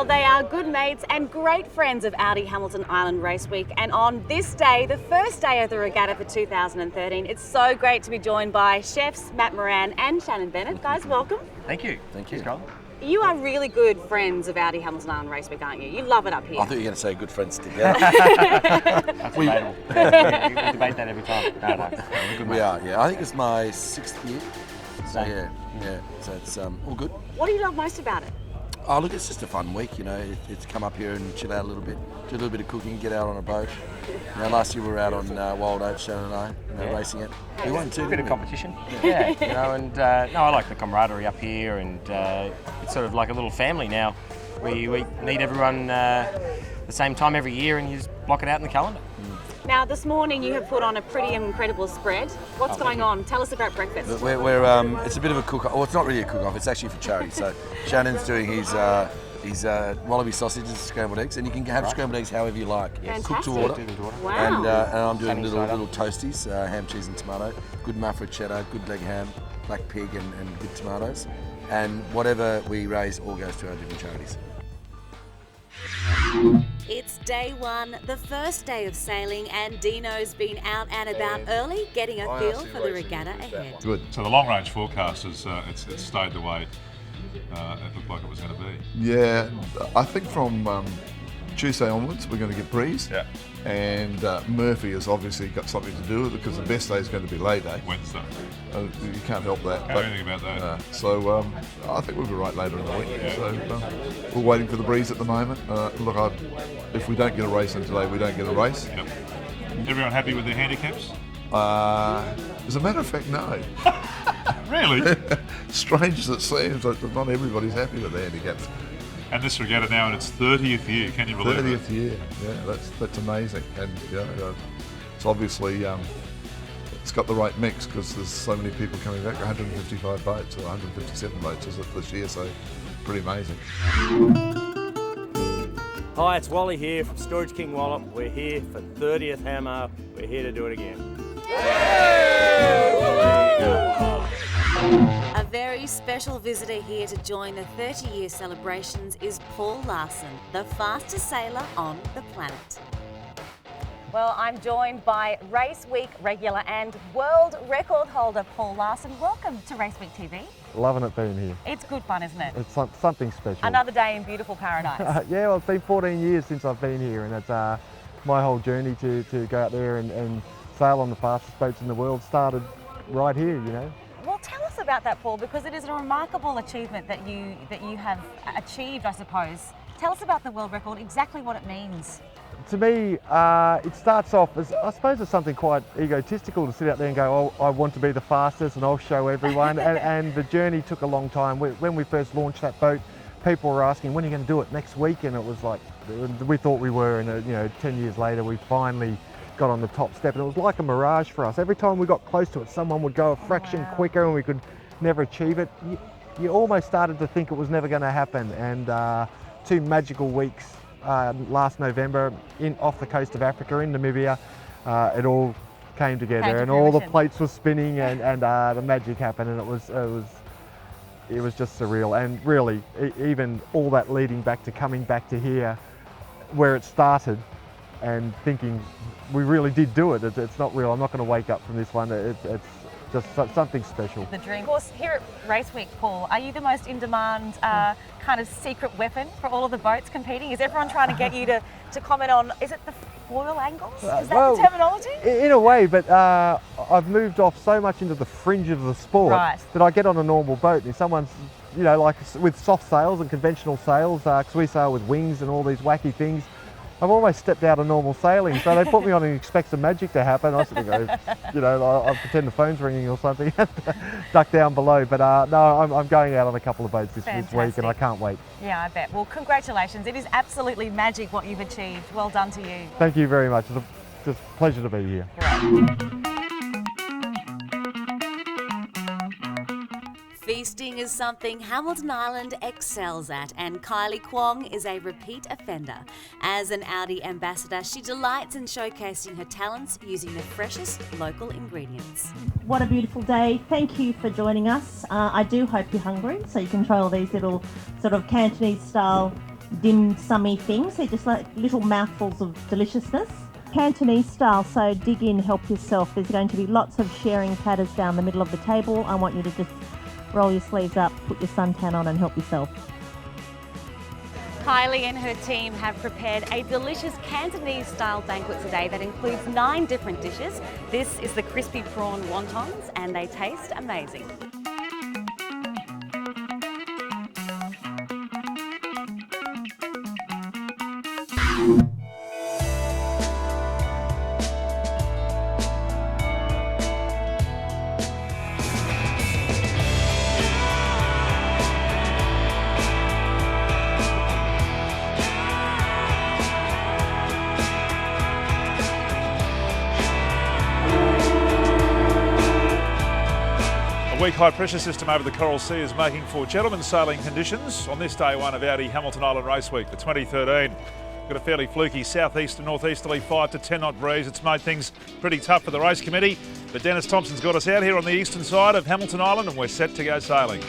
Well, they are good mates and great friends of Audi Hamilton Island Race Week. And on this day, the first day of the regatta for 2013, it's so great to be joined by chefs Matt Moran and Shannon Bennett. Guys, welcome. Thank you. Thank you. Carl. You are really good friends of Audi Hamilton Island Race Week, aren't you? You love it up here. I thought you were going to say good friends together. That's debatable. we debate that every time. No. We are, yeah. I think it's my 6th year. So yeah. So it's all good. What do you love most about it? Oh, look, it's just a fun week, you know. It's come up here and chill out a little bit, do a little bit of cooking, get out on a boat. You know, last year we were out on Wild Oats, Shannon and I, racing it. We won too. A bit of competition. Yeah, you know, and no, I like the camaraderie up here, and it's sort of like a little family now. We meet everyone the same time every year, and you just block it out in the calendar. Now, this morning you have put on a pretty incredible spread. What's going on? Tell us about breakfast. It's a bit of a cook-off. Well, it's not really a cook-off. It's actually for charity. So Shannon's doing his wallaby sausages and scrambled eggs, and you can have scrambled eggs however you like. Yes. Cooked to order. Wow. And I'm doing Sunny little toasties, ham, cheese and tomato, good Maffra cheddar, good leg ham, black pig and good tomatoes. And whatever we raise all goes to our different charities. It's day one, the first day of sailing, and Dino's been out and about early, getting a feel for the regatta ahead. Good. So the long range forecast is it's stayed the way it looked like it was going to be. Yeah, I think from Tuesday onwards we're going to get breeze. Yeah. And Murphy has obviously got something to do with it because the best day is going to be lay day. Wednesday. You can't help that. Can't do anything about that. So I think we'll be right later in the week. Yeah. So we're waiting for the breeze at the moment. Look, if we don't get a race in today, we don't get a race. Yep. Everyone happy with their handicaps? As a matter of fact, no. Really? Strange as it seems, not everybody's happy with their handicaps. And this regatta now in its 30th year, can you believe 30th year, yeah, that's amazing. And it's obviously it's got the right mix because there's so many people coming back. 155 boats or 157 boats is it this year, so pretty amazing. Hi, it's Wally here from Storage King Wallop. We're here for 30th Hammer. We're here to do it again. A very special visitor here to join the 30-year celebrations is Paul Larson, the fastest sailor on the planet. Well, I'm joined by Race Week regular and world record holder Paul Larson. Welcome to Race Week TV. Loving it being here. It's good fun, isn't it? It's something special. Another day in beautiful paradise. Yeah, well, it's been 14 years since I've been here, and it's my whole journey to go out there and sail on the fastest boats in the world started right here, you know. Well, tell us about that, Paul, because it is a remarkable achievement that you have achieved, I suppose. Tell us about the world record, exactly what it means. To me, it starts off as, I suppose it's something quite egotistical to sit out there and go, oh, I want to be the fastest and I'll show everyone. and the journey took a long time. When we first launched that boat, people were asking, when are you going to do it, next week? And it was like, we thought we were, and 10 years later, we finally got on the top step, and it was like a mirage for us. Every time we got close to it, someone would go a fraction quicker and we could never achieve it. You almost started to think it was never going to happen, and 2 magical weeks last November off the coast of Africa in Namibia, it all came together and all the plates were spinning and the magic happened, and it was just surreal. And really, even all that leading back to coming back to here where it started and thinking we really did do it. It's not real. I'm not going to wake up from this one. It's just something special. The dream. Of course, here at Race Week, Paul, are you the most in-demand kind of secret weapon for all of the boats competing? Is everyone trying to get you to comment on, is it the foil angles? Is that the terminology? In a way, but I've moved off so much into the fringe of the sport that I get on a normal boat and if someone's, like with soft sails and conventional sails, because we sail with wings and all these wacky things, I've almost stepped out of normal sailing, so they put me on and expect some magic to happen. I sort of go, I'll pretend the phone's ringing or something, duck down below. But no, I'm going out on a couple of boats this week, and I can't wait. Yeah, I bet. Well, congratulations. It is absolutely magic what you've achieved. Well done to you. Thank you very much. It's just a pleasure to be here. Great. Feasting is something Hamilton Island excels at, and Kylie Kwong is a repeat offender. As an Audi ambassador, she delights in showcasing her talents using the freshest local ingredients. What a beautiful day. Thank you for joining us. I do hope you're hungry so you can try all these little sort of Cantonese style dim-summy things. They're just like little mouthfuls of deliciousness. Cantonese style, so dig in, help yourself. There's going to be lots of sharing platters down the middle of the table. I want you to just roll your sleeves up, put your suntan on and help yourself. Kylie and her team have prepared a delicious Cantonese-style banquet today that includes 9 different dishes. This is the crispy prawn wontons and they taste amazing. A weak high pressure system over the Coral Sea is making for gentlemen's sailing conditions on this day one of Audi Hamilton Island Race Week, the 2013. Got a fairly fluky southeast to northeasterly 5 to 10 knot breeze. It's made things pretty tough for the race committee, but Dennis Thompson's got us out here on the eastern side of Hamilton Island and we're set to go sailing.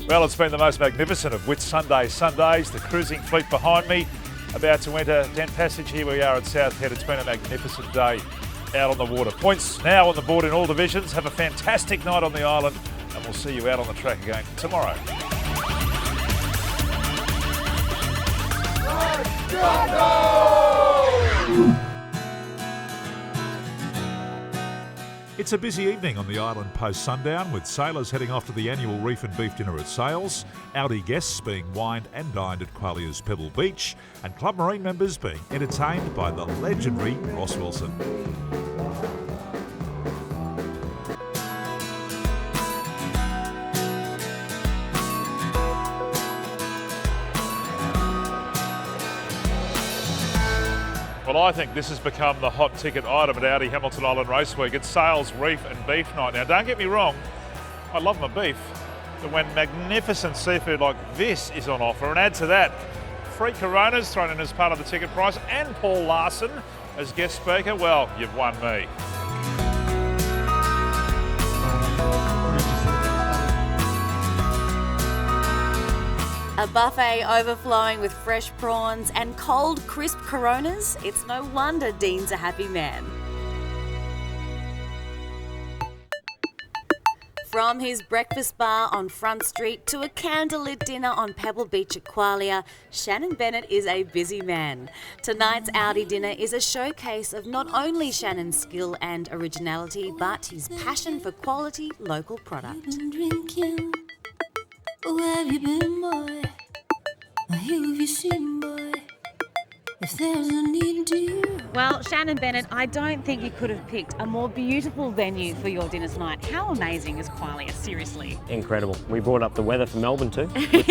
Well, it's been the most magnificent of Whitsunday Sundays. The cruising fleet behind me, about to enter Dent Passage. Here we are at South Head. It's been a magnificent day out on the water. Points now on the board in all divisions. Have a fantastic night on the island, and we'll see you out on the track again tomorrow. It's a busy evening on the island post-sundown, with sailors heading off to the annual Reef and Beef Dinner at Sales, Audi guests being wined and dined at Qualia's Pebble Beach, and Club Marine members being entertained by the legendary Ross Wilson. Well, I think this has become the hot ticket item at Audi Hamilton Island Race Week. It's Sales, Reef and Beef Night. Now, don't get me wrong, I love my beef, but when magnificent seafood like this is on offer, and add to that, free Coronas thrown in as part of the ticket price and Paul Larson as guest speaker, well, you've won me. A buffet overflowing with fresh prawns and cold, crisp Coronas. It's no wonder Dean's a happy man. From his breakfast bar on Front Street to a candlelit dinner on Pebble Beach at Qualia, Shannon Bennett is a busy man. Tonight's Audi dinner is a showcase of not only Shannon's skill and originality, but his passion for quality local product. Where have you been, boy? Who have you seen, boy? If there's a need to. Well, Shannon Bennett, I don't think you could have picked a more beautiful venue for your dinner tonight. How amazing is Qualia, seriously? Incredible. We brought up the weather for Melbourne too. Which,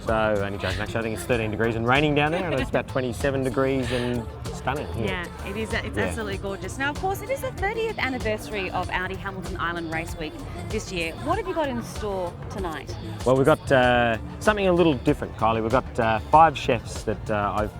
so, only joking, actually, I think it's 13 degrees and raining down there, and it's about 27 degrees and stunning here. Yeah, it is. It's absolutely gorgeous. Now, of course, it is the 30th anniversary of Audi Hamilton Island Race Week this year. What have you got in store tonight? Well, we've got something a little different, Kylie. We've got 5 chefs that I've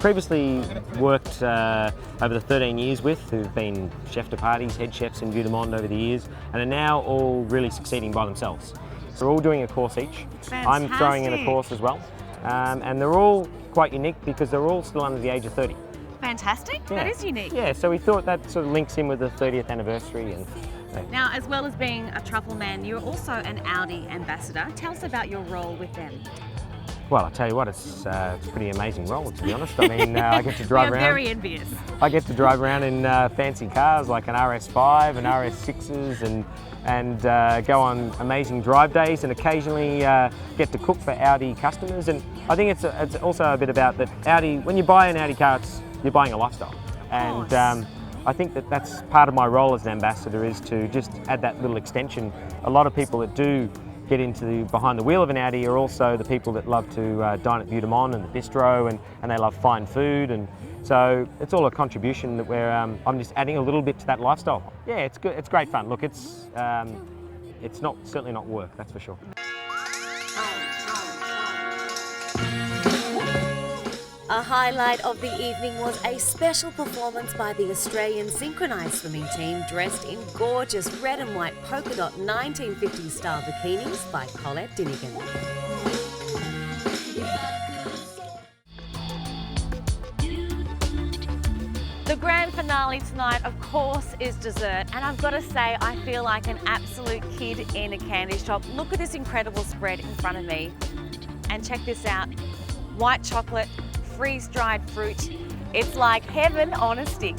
previously worked over the 13 years with, who've been chef de parties, head chefs in Vue de Monde over the years, and are now all really succeeding by themselves. So we're all doing a course each. Fantastic. I'm throwing in a course as well. And they're all quite unique because they're all still under the age of 30. Fantastic. Yeah. That is unique. Yeah, so we thought that sort of links in with the 30th anniversary. And Now, as well as being a truffle man, you're also an Audi ambassador. Tell us about your role with them. well, I tell you what, it's a pretty amazing role, to be honest. I mean, I get to drive around. We're very envious. I get to drive around in fancy cars like an RS5 and RS6s and go on amazing drive days, and occasionally get to cook for Audi customers. And I think it's also a bit about that Audi, when you buy an Audi car, you're buying a lifestyle. And I think that's part of my role as an ambassador, is to just add that little extension. A lot of people that do get into behind the wheel of an Audi are also the people that love to dine at Vue de Monde and the bistro, and they love fine food, and so it's all a contribution that I'm just adding a little bit to that lifestyle. Yeah, it's good. It's great fun. Look, it's certainly not work, that's for sure. A highlight of the evening was a special performance by the Australian synchronised swimming team, dressed in gorgeous red and white polka dot 1950s style bikinis by Colette Dinnigan. The grand finale tonight, of course, is dessert, and I've got to say, I feel like an absolute kid in a candy shop. Look at this incredible spread in front of me, and check this out: white chocolate, freeze-dried fruit. It's like heaven on a stick.